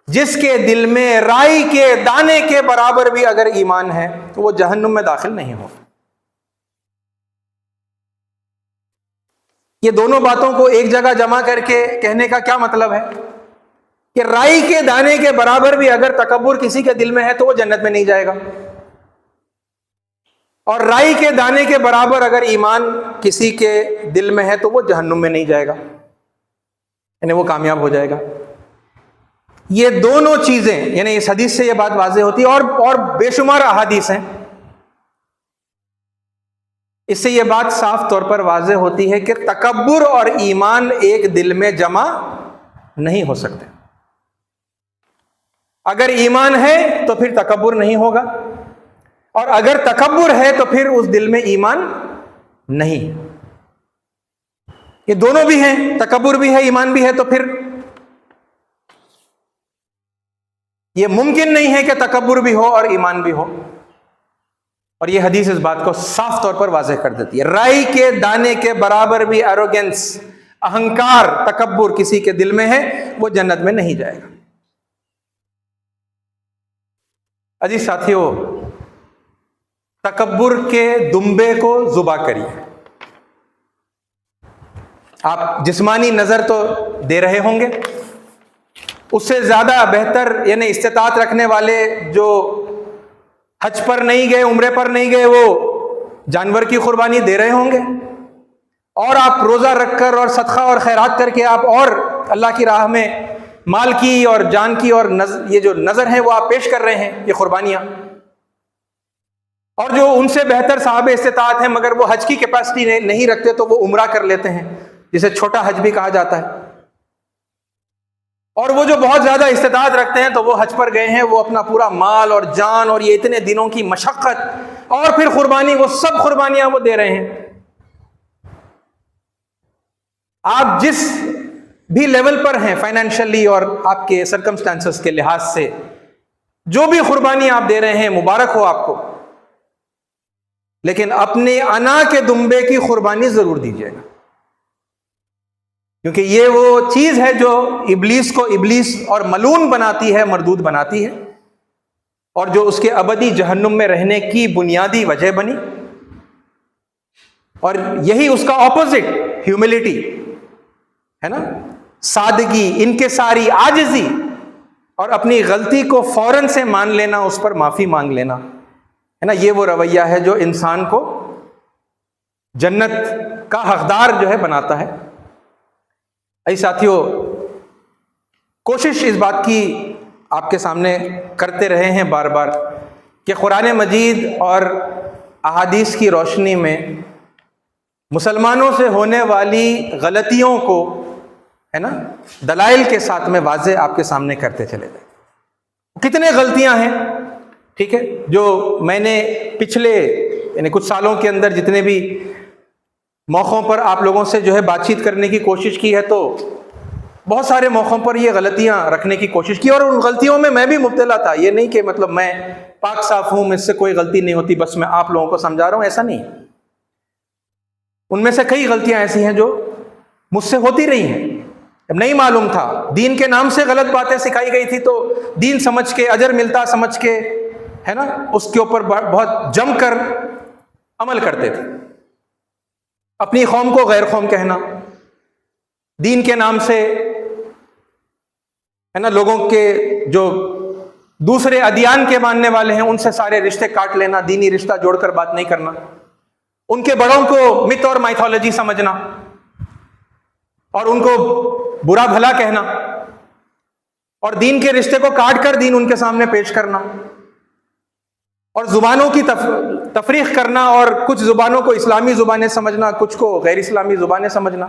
جس کے دل میں رائی کے دانے کے برابر بھی اگر ایمان ہے تو وہ جہنم میں داخل نہیں ہوگا۔ یہ دونوں باتوں کو ایک جگہ جمع کر کے کہنے کا کیا مطلب ہے کہ رائی کے دانے کے برابر بھی اگر تکبر کسی کے دل میں ہے تو وہ جنت میں نہیں جائے گا، اور رائی کے دانے کے برابر اگر ایمان کسی کے دل میں ہے تو وہ جہنم میں نہیں جائے گا، یعنی وہ کامیاب ہو جائے گا۔ یہ دونوں چیزیں، یعنی اس حدیث سے یہ بات واضح ہوتی ہے، اور بے شمار احادیث ہیں، اس سے یہ بات صاف طور پر واضح ہوتی ہے کہ تکبر اور ایمان ایک دل میں جمع نہیں ہو سکتے۔ اگر ایمان ہے تو پھر تکبر نہیں ہوگا، اور اگر تکبر ہے تو پھر اس دل میں ایمان نہیں۔ یہ دونوں بھی ہیں، تکبر بھی ہے، ایمان بھی ہے، تو پھر یہ ممکن نہیں ہے کہ تکبر بھی ہو اور ایمان بھی ہو، اور یہ حدیث اس بات کو صاف طور پر واضح کر دیتی ہے۔ رائی کے دانے کے برابر بھی ایروگنس، اہنکار، تکبر کسی کے دل میں ہے وہ جنت میں نہیں جائے گا۔ عزیز ساتھیو، تکبر کے دمبے کو ذبح کریے۔ آپ جسمانی نظر تو دے رہے ہوں گے، اس سے زیادہ بہتر، یعنی استطاعت رکھنے والے جو حج پر نہیں گئے، عمرے پر نہیں گئے، وہ جانور کی قربانی دے رہے ہوں گے، اور آپ روزہ رکھ کر اور صدقہ اور خیرات کر کے آپ اور اللہ کی راہ میں مال کی اور جان کی اور یہ جو نظر ہے وہ آپ پیش کر رہے ہیں، یہ قربانیاں۔ اور جو ان سے بہتر صاحب استطاعت ہیں مگر وہ حج کی کیپیسٹی نہیں رکھتے تو وہ عمرہ کر لیتے ہیں، جسے چھوٹا حج بھی کہا جاتا ہے۔ اور وہ جو بہت زیادہ استطاعت رکھتے ہیں تو وہ حج پر گئے ہیں، وہ اپنا پورا مال اور جان اور یہ اتنے دنوں کی مشقت اور پھر قربانی، وہ سب قربانیاں وہ دے رہے ہیں۔ آپ جس بھی لیول پر ہیں فائنینشلی اور آپ کے سرکمسٹانسز کے لحاظ سے، جو بھی قربانی آپ دے رہے ہیں مبارک ہو آپ کو، لیکن اپنے انا کے دمبے کی قربانی ضرور دیجیے گا، کیونکہ یہ وہ چیز ہے جو ابلیس کو ابلیس اور ملعون بناتی ہے، مردود بناتی ہے، اور جو اس کے ابدی جہنم میں رہنے کی بنیادی وجہ بنی۔ اور یہی اس کا اپوزٹ ہیوملٹی ہے نا، سادگی، انکساری، عاجزی، اور اپنی غلطی کو فوراً سے مان لینا، اس پر معافی مانگ لینا ہے نا، یہ وہ رویہ ہے جو انسان کو جنت کا حقدار جو ہے بناتا ہے۔ اے ساتھیو، کوشش اس بات کی آپ کے سامنے کرتے رہے ہیں بار بار کہ قرآن مجید اور احادیث کی روشنی میں مسلمانوں سے ہونے والی غلطیوں کو ہے نا دلائل کے ساتھ میں واضح آپ کے سامنے کرتے چلے گئے. کتنے غلطیاں ہیں، ٹھیک ہے، جو میں نے پچھلے یعنی کچھ سالوں کے اندر جتنے بھی موقعوں پر آپ لوگوں سے جو ہے بات چیت کرنے کی کوشش کی ہے، تو بہت سارے موقعوں پر یہ غلطیاں رکھنے کی کوشش کی، اور ان غلطیوں میں بھی مبتلا تھا. یہ نہیں کہ مطلب میں پاک صاف ہوں، مجھ سے کوئی غلطی نہیں ہوتی، بس میں آپ لوگوں کو سمجھا رہا ہوں، ایسا نہیں. ان میں سے کئی غلطیاں ایسی ہیں جو مجھ سے ہوتی رہی ہیں. جب نہیں معلوم تھا، دین کے نام سے غلط باتیں سکھائی گئی تھی، تو دین سمجھ کے، اجر ملتا سمجھ کے ہے نا اس کے اوپر بہت جم کر عمل کرتے تھے. اپنی قوم کو غیر قوم کہنا، دین کے نام سے ہے نا لوگوں کے جو دوسرے ادیان کے ماننے والے ہیں ان سے سارے رشتے کاٹ لینا، دینی رشتہ جوڑ کر بات نہیں کرنا، ان کے بڑوں کو مت اور مائتھولوجی سمجھنا اور ان کو برا بھلا کہنا، اور دین کے رشتے کو کاٹ کر دین ان کے سامنے پیش کرنا، اور زبانوں کی تفریق کرنا، اور کچھ زبانوں کو اسلامی زبانیں سمجھنا، کچھ کو غیر اسلامی زبانیں سمجھنا،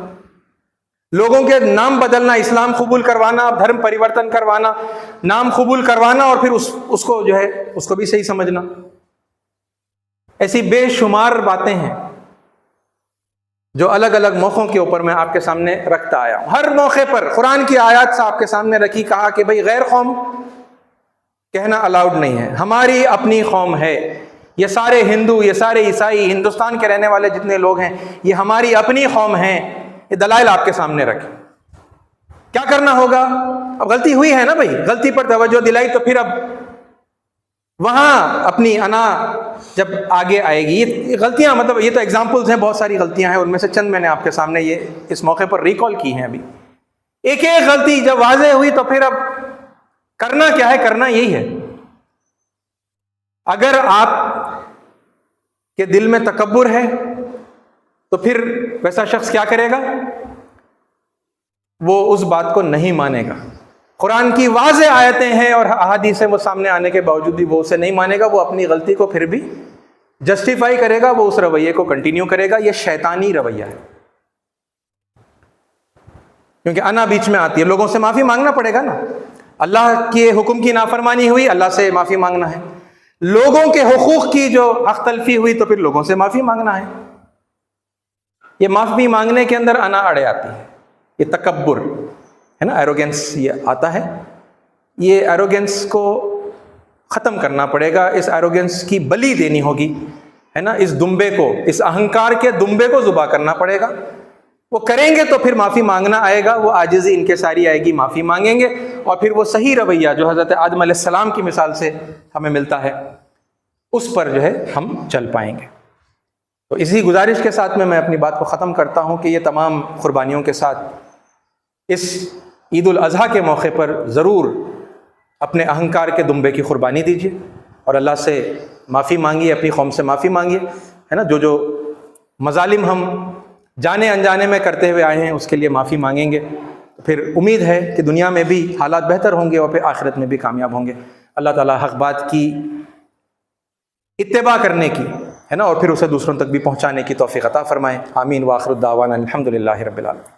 لوگوں کے نام بدلنا، اسلام قبول کروانا، دھرم پریورتن کروانا، نام قبول کروانا، اور پھر اس کو جو ہے اس کو بھی صحیح سمجھنا. ایسی بے شمار باتیں ہیں جو الگ الگ موقعوں کے اوپر میں آپ کے سامنے رکھتا آیا ہوں. ہر موقع پر قرآن کی آیات سے آپ کے سامنے رکھی، کہا کہ بھئی غیر قوم کہنا الاؤڈ نہیں ہے، ہماری اپنی قوم ہے. یہ سارے ہندو، یہ سارے عیسائی، ہندوستان کے رہنے والے جتنے لوگ ہیں، یہ ہماری اپنی قوم ہیں. یہ دلائل آپ کے سامنے رکھے. کیا کرنا ہوگا؟ اب غلطی ہوئی ہے نا بھائی، غلطی پر توجہ دلائی، تو پھر اب وہاں اپنی انا جب آگے آئے گی. یہ غلطیاں مطلب یہ تو ایگزامپلز ہیں، بہت ساری غلطیاں ہیں، ان میں سے چند میں نے آپ کے سامنے یہ اس موقع پر ریکال کی ہیں. ابھی ایک ایک غلطی جب واضح ہوئی تو پھر اب کرنا کیا ہے؟ کرنا یہی ہے. اگر آپ کے دل میں تکبر ہے تو پھر ویسا شخص کیا کرے گا؟ وہ اس بات کو نہیں مانے گا. قرآن کی واضح آیتیں ہیں اور احادیث وہ سامنے آنے کے باوجود بھی وہ اسے نہیں مانے گا. وہ اپنی غلطی کو پھر بھی جسٹیفائی کرے گا، وہ اس رویے کو کنٹینیو کرے گا. یہ شیطانی رویہ ہے، کیونکہ انا بیچ میں آتی ہے. لوگوں سے معافی مانگنا پڑے گا نا. اللہ کے حکم کی نافرمانی ہوئی، اللہ سے معافی مانگنا ہے. لوگوں کے حقوق کی جو حق تلفی ہوئی تو پھر لوگوں سے معافی مانگنا ہے. یہ معافی مانگنے کے اندر انا اڑے آتی ہے، یہ تکبر ہے نا، ایروگینس یہ آتا ہے. یہ ایروگینس کو ختم کرنا پڑے گا. اس ایروگینس کی بلی دینی ہوگی ہے نا. اس دمبے کو، اس اہنکار کے دمبے کو ذبح کرنا پڑے گا. وہ کریں گے تو پھر معافی مانگنا آئے گا، وہ عاجزی انکساری آئے گی، معافی مانگیں گے، اور پھر وہ صحیح رویہ جو حضرت آدم علیہ السلام کی مثال سے ہمیں ملتا ہے اس پر جو ہے ہم چل پائیں گے. تو اسی گزارش کے ساتھ میں اپنی بات کو ختم کرتا ہوں کہ یہ تمام قربانیوں کے ساتھ اس عید الاضحیٰ کے موقع پر ضرور اپنے اہنکار کے دمبے کی قربانی دیجیے اور اللہ سے معافی مانگیے، اپنی قوم سے معافی مانگیے ہے نا. جو مظالم ہم جانے انجانے میں کرتے ہوئے آئے ہیں اس کے لیے معافی مانگیں گے تو پھر امید ہے کہ دنیا میں بھی حالات بہتر ہوں گے اور پھر آخرت میں بھی کامیاب ہوں گے. اللہ تعالیٰ حق بات کی اتباع کرنے کی ہے نا اور پھر اسے دوسروں تک بھی پہنچانے کی توفیق عطا فرمائے. آمین. وآخر الدعوانا الحمد للہ رب العالمین.